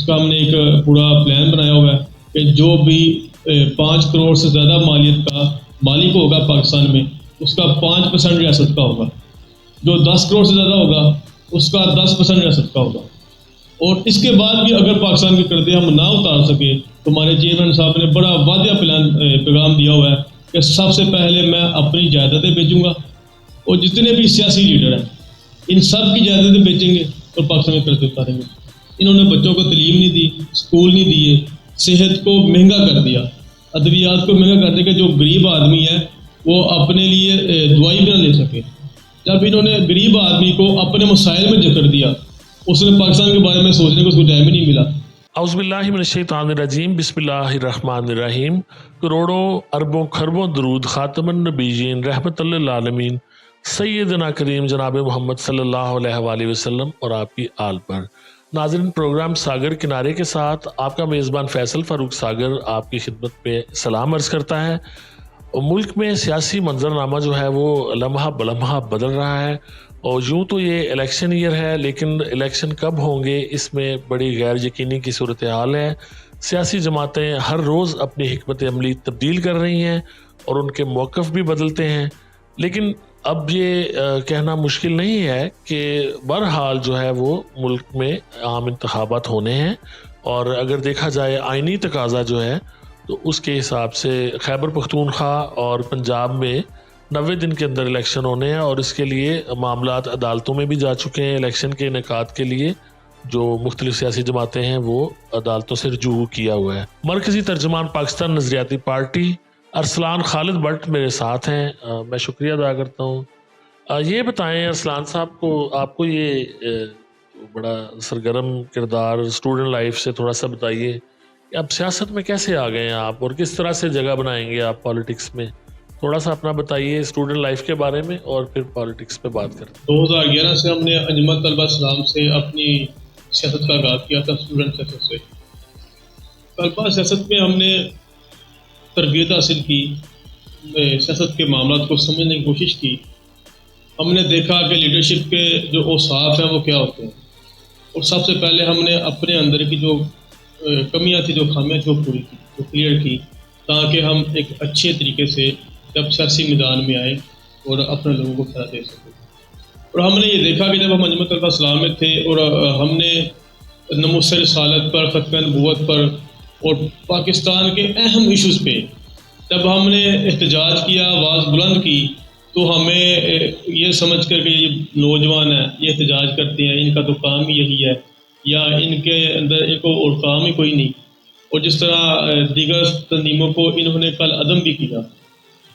کا ہم نے ایک پورا پلان بنایا ہوا ہے کہ جو بھی 5 کروڑ سے زیادہ مالیت کا مالک ہوگا پاکستان میں اس کا 5% ریاست کا ہوگا، جو 10 کروڑ سے زیادہ ہوگا اس کا 10% ریاست کا ہوگا، اور اس کے بعد بھی اگر پاکستان کے قرضے ہم نہ اتار سکے تو ہمارے چیئرمین صاحب نے بڑا واضح پیغام دیا ہوا ہے کہ سب سے پہلے میں اپنی جائیدادیں بیچوں گا، اور جتنے بھی سیاسی لیڈر ہیں ان سب کی جائیدادیں بیچیں گے اور پاکستان کے قرضے اتاریں گے۔ انہوں نے بچوں کو تعلیم نہیں دی، اسکول نہیں دیے، صحت کو مہنگا کر دیا، ادویات کو مہنگا کر دیا کہ جو غریب آدمی ہے وہ اپنے لیے دوائی بھی نہ لے سکے۔ جب انہوں نے غریب آدمی کو اپنے مسائل میں جکڑ دیا، اس نے پاکستان کے بارے میں سوچنے کو اس کو ٹائم ہی نہیں ملا۔ اعوذ باللہ من الشیطان الرجیم، بسم اللہ الرحمن الرحیم۔ کروڑوں اربوں خربوں درود خاتم النبیین رحمت للعالمین سیدنا کریم جناب محمد صلی اللہ علیہ وآلہ وسلم اور آپ کی آل پر۔ ناظرین، پروگرام ساگر کنارے کے ساتھ آپ کا میزبان فیصل فاروق ساگر آپ کی خدمت پہ سلام عرض کرتا ہے۔ ملک میں سیاسی منظرنامہ جو ہے وہ لمحہ بلمحہ بدل رہا ہے، اور یوں تو یہ الیکشن ایئر ہے، لیکن الیکشن کب ہوں گے اس میں بڑی غیر یقینی کی صورتحال ہے۔ سیاسی جماعتیں ہر روز اپنی حکمت عملی تبدیل کر رہی ہیں اور ان کے موقف بھی بدلتے ہیں، لیکن اب یہ کہنا مشکل نہیں ہے کہ بہرحال جو ہے وہ ملک میں عام انتخابات ہونے ہیں، اور اگر دیکھا جائے آئینی تقاضا جو ہے تو اس کے حساب سے خیبر پختونخوا اور پنجاب میں 90 دن کے اندر الیکشن ہونے ہیں، اور اس کے لیے معاملات عدالتوں میں بھی جا چکے ہیں۔ الیکشن کے انعقاد کے لیے جو مختلف سیاسی جماعتیں ہیں وہ عدالتوں سے رجوع کیا ہوا ہے۔ مرکزی ترجمان پاکستان نظریاتی پارٹی ارسلان خالد بٹ میرے ساتھ ہیں، میں شکریہ ادا کرتا ہوں۔ یہ بتائیں ارسلان صاحب کو، آپ کو یہ بڑا سرگرم کردار اسٹوڈنٹ لائف سے تھوڑا سا بتائیے کہ اب سیاست میں کیسے آ گئے ہیں آپ، اور کس طرح سے جگہ بنائیں گے آپ پالیٹکس میں؟ تھوڑا سا اپنا بتائیے اسٹوڈنٹ لائف کے بارے میں، اور پھر پالیٹکس پہ بات کرتے ہیں۔ 2011 سے ہم نے انجمن طلبہ اسلام سے اپنی سیاست کا آغاز کیا تھا، اسٹوڈنٹ سیاست سے۔ طلبہ سیاست میں ہم نے تربیت حاصل کی، سیاست کے معاملات کو سمجھنے کی کوشش کی۔ ہم نے دیکھا کہ لیڈرشپ کے جو اوصاف ہیں وہ کیا ہوتے ہیں، اور سب سے پہلے ہم نے اپنے اندر کی جو کمیاں تھیں، جو خامیاں تھیں، وہ پوری کی، وہ کلیئر کی، تاکہ ہم ایک اچھے طریقے سے جب سیاسی میدان میں آئے اور اپنے لوگوں کو فائدہ دے سکیں۔ اور ہم نے یہ دیکھا کہ جب ہم انجمن طلبہ اسلام میں تھے اور ہم نے ناموس رسالت پر، ختم نبوت پر اور پاکستان کے اہم ایشوز پہ جب ہم نے احتجاج کیا، آواز بلند کی، تو ہمیں یہ سمجھ کر کہ یہ نوجوان ہیں، یہ احتجاج کرتے ہیں، ان کا تو کام ہی یہی ہے، یا ان کے اندر ایک اور کام ہی کوئی نہیں، اور جس طرح دیگر تنظیموں کو انہوں نے کل عدم بھی کیا۔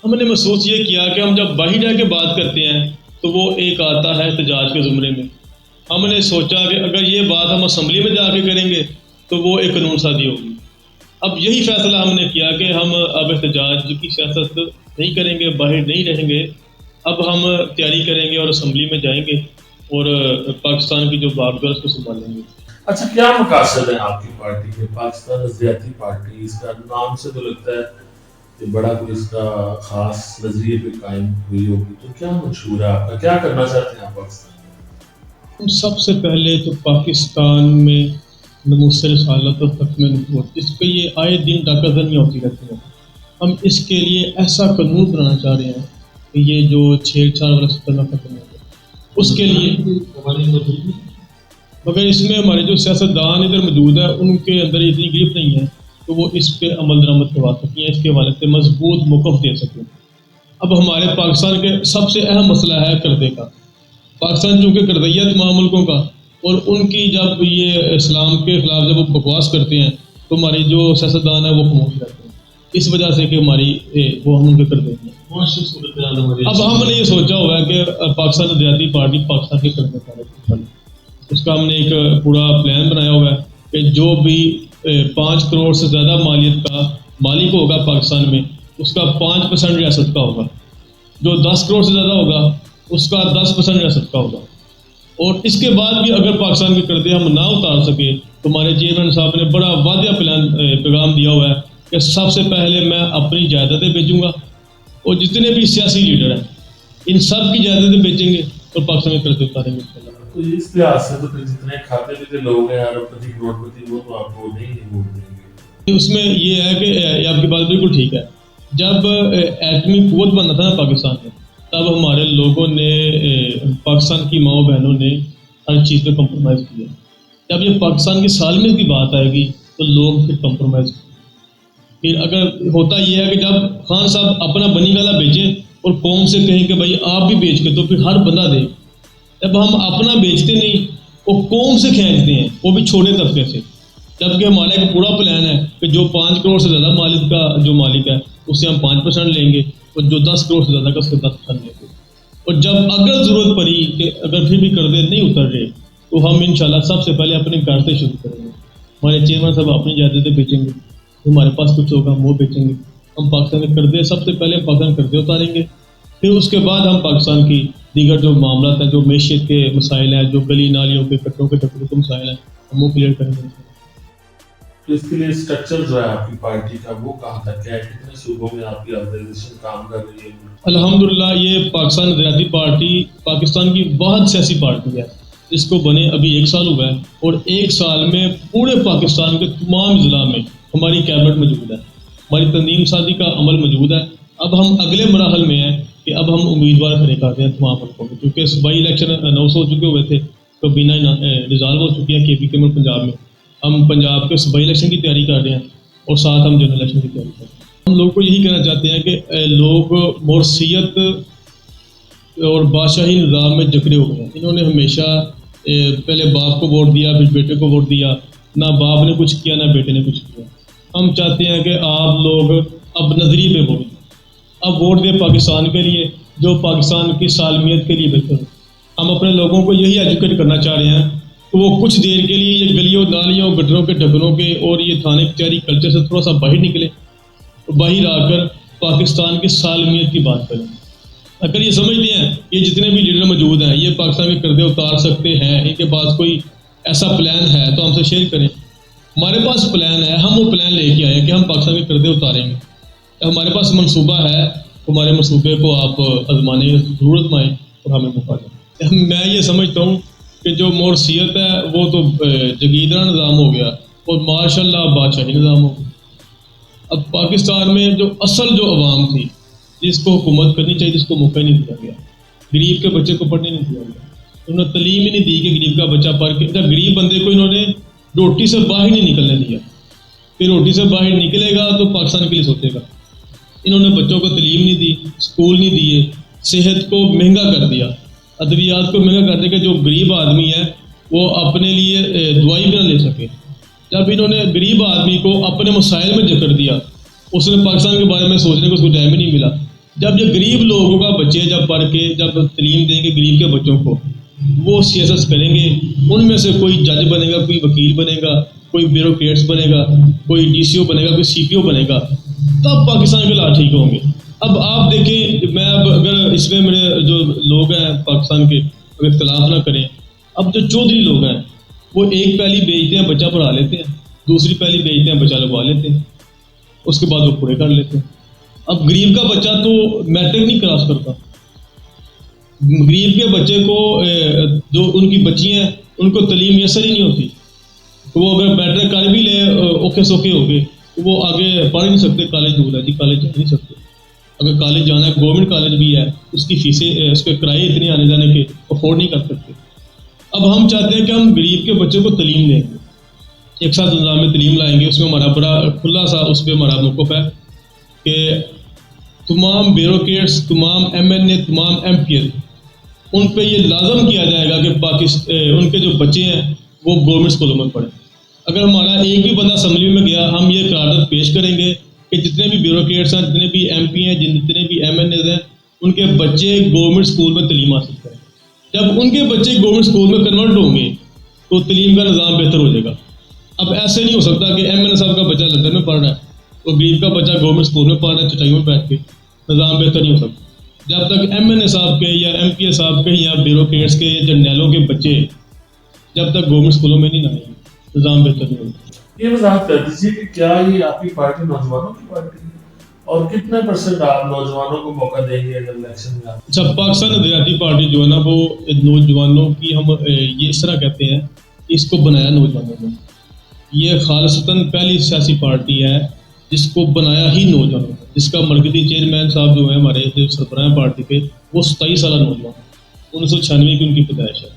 ہم نے محسوس یہ کیا کہ ہم جب باہر جا کے بات کرتے ہیں تو وہ ایک آتا ہے احتجاج کے زمرے میں۔ ہم نے سوچا کہ اگر یہ بات ہم اسمبلی میں جا کے کریں گے تو وہ ایک قانون سازی ہوگی۔ اب یہی فیصلہ ہم نے کیا کہ ہم اب احتجاج کی سیاست نہیں کریں گے، باہر نہیں رہیں گے، اب ہم تیاری کریں گے اور اسمبلی میں جائیں گے اور پاکستان کی جو بات ہے اس کو سنبھالیں گے۔ اچھا، کیا مقاصد ہے آپ کی پارٹی کے؟ پاکستان نظریاتی پارٹی، اس کا نام سے تو لگتا ہے کہ بڑا کوئی اس کا خاص نظریے پہ قائم ہوئی ہوگی، تو کیا منشور ہے آپ کا؟ کیا کرنا چاہتے ہیں آپ پاکستان میں؟ ہم سب سے پہلے تو پاکستان میں ناموس رسالت اور ختم نبوت، جس پہ یہ آئے دن ڈاکہ زنیاں ہوتی رہتی ہیں، ہم اس کے لیے ایسا قانون بنانا چاہ رہے ہیں کہ یہ جو چھیڑ چھاڑ والا ستنا ختم ہو جائے۔ اس کے لیے مگر اس میں ہمارے جو سیاستدان ادھر موجود ہیں ان کے اندر اتنی گرفت نہیں ہے تو وہ اس پہ عمل درآمد کروا سکیں، اس کے حوالے سے مضبوط موقف دے سکیں۔ اب ہمارے پاکستان کے سب سے اہم مسئلہ ہے قرضے کا۔ پاکستان چونکہ قرضیہ تمام ملکوں کا، اور ان کی جب یہ اسلام کے خلاف جب وہ بکواس کرتے ہیں تو ہماری جو سیاستدان ہیں وہ خاموش رہتے ہیں، اس وجہ سے کہ ہماری وہ ہم ان کے قرضے ہیں۔ اب ہم نے یہ سوچا ہوا ہے کہ پاکستان نظریاتی پارٹی پاکستان کے قرضے کا، اس کا ہم نے ایک پورا پلان بنایا ہوا ہے کہ جو بھی 5 کروڑ سے زیادہ مالیت کا مالک ہوگا پاکستان میں اس کا 5% ریاست کا ہوگا، جو 10 کروڑ سے زیادہ ہوگا اس کا 10% ریاست کا ہوگا، اور اس کے بعد بھی اگر پاکستان کے قرضے ہم نہ اتار سکے تو ہمارے چیئرمین صاحب نے بڑا واضح پیغام دیا ہوا ہے کہ سب سے پہلے میں اپنی جائیدادیں بیچوں گا، اور جتنے بھی سیاسی لیڈر ہیں ان سب کی جائیدادیں بیچیں گے اور پاکستان کے قرضے اتاریں گے۔ تو اس لحاظ سے تو پھر جتنے کھاتے پیتے لوگ ہیں ارب پتی کروڑ پتی وہ تو آپ کو نہیں ووٹ دیں گے. اس میں یہ ہے کہ یہ آپ کی بات بالکل ٹھیک ہے. جب ایٹمی قوت بننا تھا نا پاکستان میں تب ہمارے لوگوں نے پاکستان کی ماؤں بہنوں نے ہر چیز پہ کمپرومائز کیا. جب یہ پاکستان کی سالمیت کی بات آئے گی تو لوگ پھر کمپرومائز کریں. پھر اگر ہوتا یہ ہے کہ جب خان صاحب اپنا بنی گالا بیچیں اور قوم سے کہیں کہ بھائی آپ بھی بیچ کے تو پھر ہر بندہ دے. جب ہم اپنا بیچتے نہیں وہ قوم سے کھینچتے ہیں وہ بھی چھوٹے طبقے سے. جبکہ ہمارا ایک پورا پلان ہے کہ جو 5 کروڑ سے زیادہ مالک کا جو مالک ہے اس سے ہم 5% لیں گے اور جو 10 کروڑ سے زیادہ کا اس سے 10% لیں گے. اور جب اگر ضرورت پڑی کہ اگر پھر بھی قرضے نہیں اتر رہے تو ہم انشاءاللہ سب سے پہلے اپنے گھر سے شروع کریں گے. ہمارے چیئرمین صاحب اپنی جائیدادیں بیچیں گے, ہمارے پاس کچھ ہوگا ہم وہ بیچیں گے. ہم پاکستان کے قرضے سب سے پہلے پاکستان قرضے اتاریں گے. پھر اس کے بعد ہم پاکستان کی دیگر جو معاملات ہیں جو معیشت کے مسائل ہیں جو گلی نالیوں کے کٹوں کے ٹکڑوں کے مسائل ہیں ہم وہ کلیئر کریں گے. تو اس کے لیے اسٹرکچر جو ہے آپ کی پارٹی کا وہ کہاں تک ہے, کتنے صوبوں میں آپ کی آرگنائزیشن کام کر رہی ہے؟ الحمدللہ یہ پاکستان نظریاتی پارٹی پاکستان کی واحد سیاسی پارٹی ہے جس کو بنے ابھی 1 سال ہوا ہے اور 1 سال میں پورے پاکستان کے تمام ضلع میں ہماری کیبنٹ موجود ہے, ہماری تنظیم سازی کا عمل موجود ہے. اب ہم اگلے مراحل میں ہیں کہ اب ہم امیدوار کھڑے کرتے ہیں تمام حلقوں میں, کیونکہ صوبائی الیکشن اناؤنس ہو چکے ہوئے تھے تو بنا ریزالو ہو چکی ہیں KPK میں پنجاب میں. ہم پنجاب کے صوبائی الیکشن کی تیاری کر رہے ہیں اور ساتھ ہم جنرل الیکشن کی تیاری کر رہے ہیں. ہم لوگ کو یہی کہنا چاہتے ہیں کہ لوگ مرثیت اور بادشاہی نظام میں جکڑے ہو گئے ہیں. انہوں نے ہمیشہ پہلے باپ کو ووٹ دیا پھر بیٹے کو ووٹ دیا, نہ باپ نے کچھ کیا نہ بیٹے نے کچھ کیا. ہم چاہتے ہیں کہ آپ لوگ اب نظریے پہ ووٹ دیں, اب ووٹ دیں پاکستان کے لیے جو پاکستان کی سالمیت کے لیے بہتر ہے. ہم اپنے لوگوں کو یہی ایجوکیٹ کرنا چاہ رہے ہیں کہ وہ کچھ دیر کے لیے یہ گلیوں نالیوں گٹروں کے ڈھکنوں کے اور یہ تھانے کچہری کلچر سے تھوڑا سا باہر نکلے, باہر آ کر پاکستان کی سالمیت کی بات کریں. اگر یہ سمجھتے ہیں یہ جتنے بھی لیڈر موجود ہیں یہ پاکستان کے قرضے اتار سکتے ہیں, ان کے پاس کوئی ایسا پلان ہے تو ہم سے شیئر کریں. ہمارے پاس پلان ہے, ہم وہ پلان لے کے آئے ہیں کہ ہم پاکستان کے قرضے اتاریں گے. ہمارے پاس منصوبہ ہے, ہمارے منصوبے کو آپ آزمانے کی ضرورت میں آئیں اور ہمیں موقع دیں. میں یہ سمجھتا ہوں کہ جو مرثیت ہے وہ تو جگیدرا نظام ہو گیا اور ماشاء اللہ بادشاہی نظام ہو گیا. اب پاکستان میں جو اصل جو عوام تھی جس کو حکومت کرنی چاہیے جس کو موقع ہی نہیں دیا گیا, غریب کے بچے کو پڑھنے نہیں دیا گیا, انہوں نے تعلیم ہی نہیں دی کہ غریب کا بچہ پڑھ کے, جب غریب بندے کو انہوں نے روٹی سے باہر نہیں نکلنے دیا, پھر روٹی سے باہر نکلے گا تو پاکستان کے لیے سوچے گا. انہوں نے بچوں کو تعلیم نہیں دی, اسکول نہیں دیے, صحت کو مہنگا کر دیا, ادویات کو مہنگا کر دیا کہ جو غریب آدمی ہے وہ اپنے لیے دوائی بھی نہ لے سکے. جب انہوں نے غریب آدمی کو اپنے مسائل میں جکڑ دیا, اس نے پاکستان کے بارے میں سوچنے کو اس کو ٹائم ہی نہیں ملا. جب یہ غریب لوگوں کا بچے جب پڑھ کے جب تعلیم دیں گے غریب کے بچوں کو, وہ سیاست کریں گے, ان میں سے کوئی جج بنے گا, کوئی وکیل بنے گا, کوئی بیوروکریٹس بنے گا, کوئی DCO بنے گا, کوئی CPO بنے گا, تب پاکستان کے حالات ٹھیک ہوں گے. اب آپ دیکھیں, میں اب اگر اس میں میرے جو لوگ ہیں پاکستان کے اگر اختلاف نہ کریں, اب جو چودھری لوگ ہیں وہ ایک پیلی بیچتے ہیں بچہ پڑھا لیتے ہیں, دوسری پیلی بیچتے ہیں بچہ لگوا لیتے ہیں, اس کے بعد وہ پورے کر لیتے ہیں. اب غریب کا بچہ تو میٹرک نہیں کراس کرتا, غریب کے بچے کو جو ان کی بچی ہیں ان کو تعلیم میسر ہی نہیں ہوتی, تو وہ اگر میٹرک کر بھی لے اوکھے سوکھے ہو گئے وہ آگے پڑھ نہیں سکتے. کالج دور ہے جی, کالج جا نہیں سکتے. اگر کالج جانا ہے گورنمنٹ کالج بھی ہے, اس کی فیسیں اس کے کرائے اتنے آنے جانے کے افورڈ نہیں کر سکتے. اب ہم چاہتے ہیں کہ ہم غریب کے بچے کو تعلیم دیں گے, ایک ساتھ نظام میں تعلیم لائیں گے. اس میں ہمارا بڑا کھلا سا اس پہ ہمارا موقف ہے کہ تمام بیوروکریٹس, تمام MNA, تمام MPL, ان پہ یہ لازم کیا جائے گا کہ ان کے جو بچے ہیں وہ گورنمنٹ اسکولوں میں پڑھیں. اگر ہمارا ایک بھی بندہ اسمبلی میں گیا ہم یہ قرارداد پیش کریں گے کہ جتنے بھی بیوروکریٹس ہیں, جتنے بھی MP ہیں, جتنے بھی MNAs ہیں, ان کے بچے گورنمنٹ اسکول میں تعلیم حاصل کریں. جب ان کے بچے گورنمنٹ اسکول میں کنورٹ ہوں گے تو تعلیم کا نظام بہتر ہو جائے گا. اب ایسے نہیں ہو سکتا کہ MNA صاحب کا بچہ لندن میں پڑھ رہا ہے اور غریب کا بچہ گورنمنٹ اسکول میں پڑھ رہا ہے چٹائیوں میں بیٹھ کے, نظام بہتر نہیں ہو سکتا. جب تک MNA صاحب کے یا MPA صاحب کے یا بیوروکریٹس کے یا جرنیلوں کے بچے جب تک گورنمنٹ اسکولوں میں نہیں آئیں گے نظام بہتر نہیں ہوگا. یہ وضاحت کر دیجیے کہ کیا یہ آپ کی پارٹی نوجوانوں کی پارٹی ہے؟ اور کتنے پرسنٹ آپ نوجوانوں کو موقع دیں گے اگر الیکشن میں آپ؟ اچھا، پاکستان نظریاتی پارٹی جو ہے نا وہ نوجوانوں کی ہم یہ اس طرح کہتے ہیں کہ اس کو بنایا نوجوانوں نے. یہ خالصتاً پہلی سیاسی پارٹی ہے جس کو بنایا ہی نوجوانوں نے، جس کا مرکزی چیئرمین صاحب جو ہیں ہمارے جو سربراہ پارٹی کے، وہ 27 سالہ نوجوان، 1996 کی ان کی پیدائش ہے.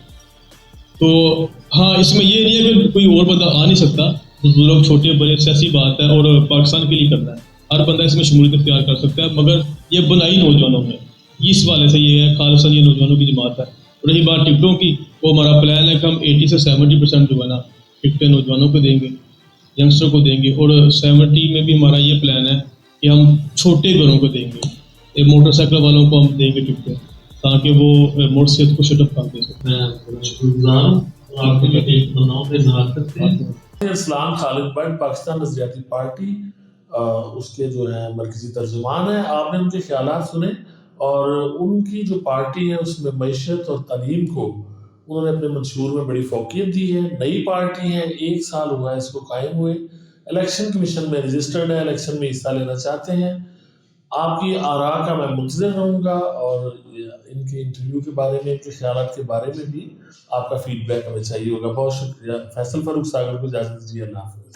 تو ہاں، اس میں یہ نہیں ہے کہ کوئی اور بندہ آ نہیں سکتا، بزرگ چھوٹے بڑے سیاسی بات ہے اور پاکستان کے لیے کرنا ہے، ہر بندہ اس میں شمولیت اختیار کر سکتا ہے، مگر یہ بنائی نوجوانوں نے. اس والے سے یہ ہے خالصاً یہ نوجوانوں کی جماعت ہے. رہی بات ٹکٹوں کی، وہ ہمارا پلان ہے کہ ہم 80 سے 70% جو ہے نا ٹکٹیں نوجوانوں کو دیں گے، ینگسٹر کو دیں گے، اور 70 میں بھی ہمارا یہ پلان ہے کہ ہم چھوٹے گھروں کو دیں گے، موٹر سائیکل والوں کو ہم دیں گے ٹکٹیں، تاکہ وہ موٹر صحت کو شٹ اپ کر دے سکیں. میں شکرگزار ہوں آپ کے ایک بناؤ پہ نظر کرتے ہیں. اسلام خالد بٹ پاکستان نظریاتی پارٹی اس کے جو ہیں مرکزی ترجمان ہیں. آپ نے ان کے خیالات سنے اور ان کی جو پارٹی ہے اس میں معیشت اور تعلیم کو انہوں نے اپنے منشور میں بڑی فوقیت دی ہے. نئی پارٹی ہے، 1 سال ہوا ہے اس کو قائم ہوئے، الیکشن کمیشن میں رجسٹرڈ ہے، الیکشن میں حصہ لینا چاہتے ہیں. آپ کی آراء کا میں منتظر رہوں گا اور ان کے انٹرویو کے بارے میں، ان کے خیالات کے بارے میں بھی آپ کا فیڈ بیک ہمیں چاہیے ہوگا. بہت شکریہ. فیصل فاروق ساگر کو اجازت دیجیے. اللہ حافظ.